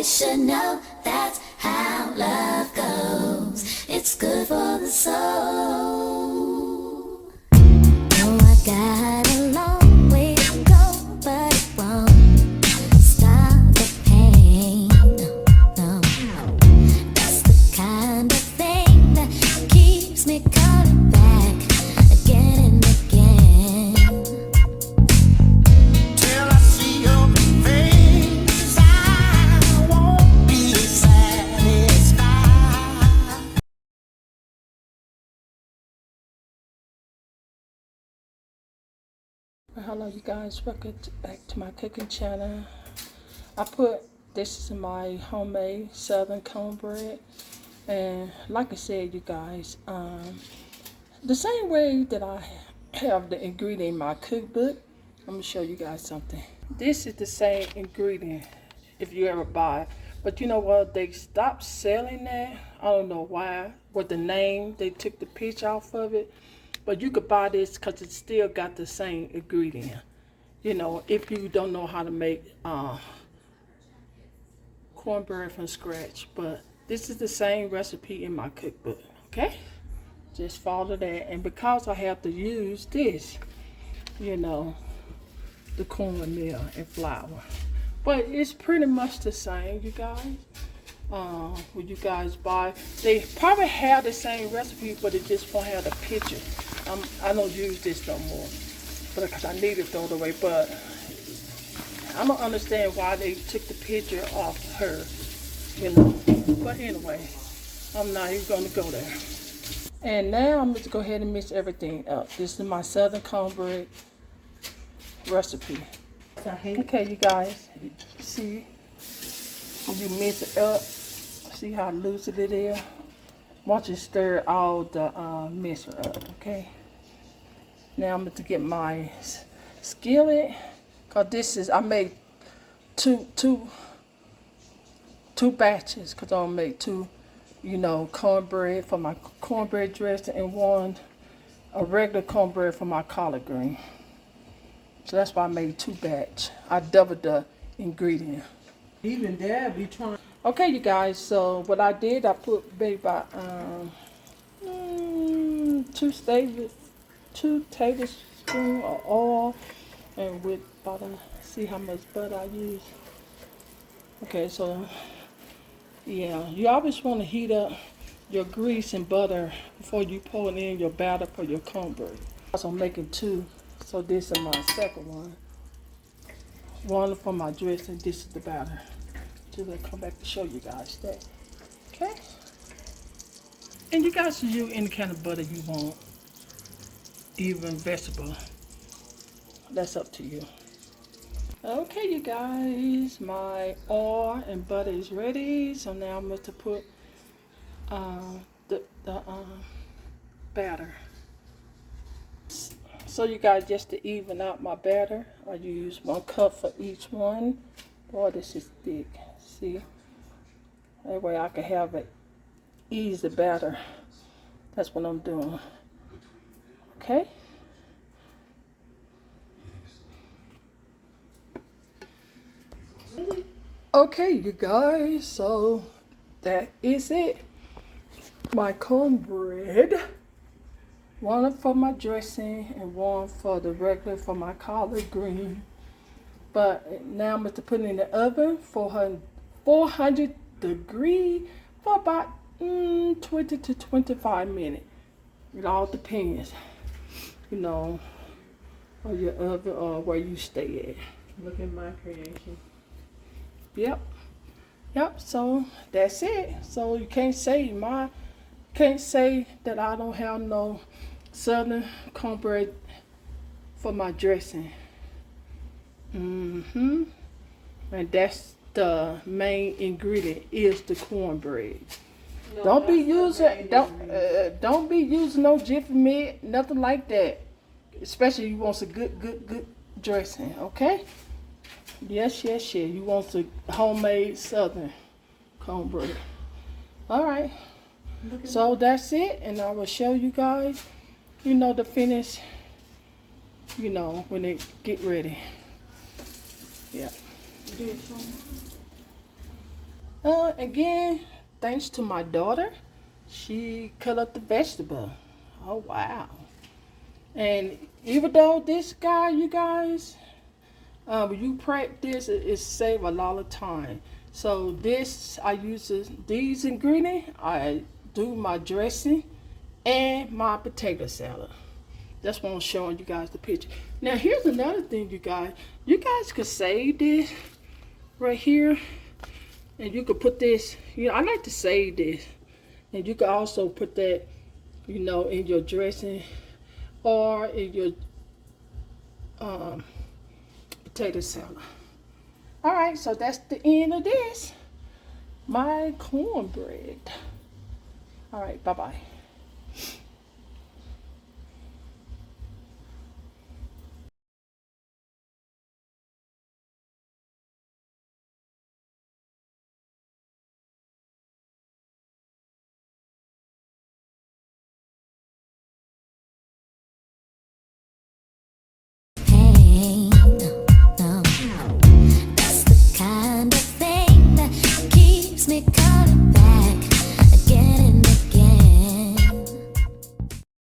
Everybody should know that's how love goes. It's good for the soul. Oh, I got a long way to go, but it won't stop the pain. No, that's the kind of thing that keeps me coming back again and again. Till I see your face, I won't be satisfied. Hello you guys, welcome back to my cooking channel. This is my homemade southern cornbread, and like I said, you guys, the same way that I have the ingredient in my cookbook, I'm gonna show you guys something. This is the same ingredient if you ever buy it, but you know what, they stopped selling that. I don't know why, with the name, they took the picture off of it. But you could buy this because it still got the same ingredient. You know, if you don't know how to make cornbread from scratch. But this is the same recipe in my cookbook, okay? Just follow that. And because I have to use this, you know, the cornmeal and flour. But it's pretty much the same, you guys. When you guys buy, they probably have the same recipe, but it just won't have the picture. I don't use this no more, but because I need to throw it away. But I don't understand why they took the picture off her, you know. But anyway, I'm not even going to go there. And now I'm going to go ahead and mix everything up. This is my southern cornbread recipe. Okay, you guys, see, when you mix it up, see how loose it is? Once you stir all the mixture up, okay? Now I'm going to get my skillet, cause this is, I made two batches, cause I'll make two, you know, cornbread for my cornbread dressing and one a regular cornbread for my collard green. So that's why I made two batch. I doubled the ingredient. Even Dad be trying. Okay, you guys, so what I did, I put maybe about 2 tablespoons of oil, and with butter. See how much butter I use. Okay, so yeah, you always want to heat up your grease and butter before you pour it in your batter for your cornbread. So I'm making 2, so this is my second one. One for my dressing, this is the batter. Till I come back to show you guys that. Okay? And you guys can use any kind of butter you want, even vegetable. That's up to you. Okay, you guys, my oil and butter is ready. So now I'm going to put the batter. So you guys, just to even out my batter, I use 1 cup for each one. Boy, this is thick. See? That way I can have it ease the batter. That's what I'm doing. Okay? Okay, you guys, so that is it. My cornbread. 1 for my dressing and 1 for the regular for my collard green. But now I'm going to put it in the oven, 400 degrees for about 20 to 25 minutes. It all depends, you know, on your oven or where you stay at. Look at my creation. Yep. So that's it. So you can't say that I don't have no southern cornbread for my dressing. And that's the main ingredient is the cornbread. No, Don't be using no Jiffy Mix, nothing like that. Especially you want some good dressing, okay? Yes. You want some homemade southern cornbread. All right. So that's it, and I will show you guys, you know, the finish, you know, when they get ready. Yeah. Again, thanks to my daughter, she cut up the vegetable. Oh wow! And even though this guy, you guys, when you prep this, it save a lot of time. So this, I use these ingredients. I do my dressing and my potato salad. That's why I'm showing you guys the picture. Now here's another thing, you guys. You guys could save this right here, and you could put this. You know, I like to save this, and you could also put that, you know, in your dressing or in your potato salad. All right, so that's the end of this. My cornbread. All right, bye-bye.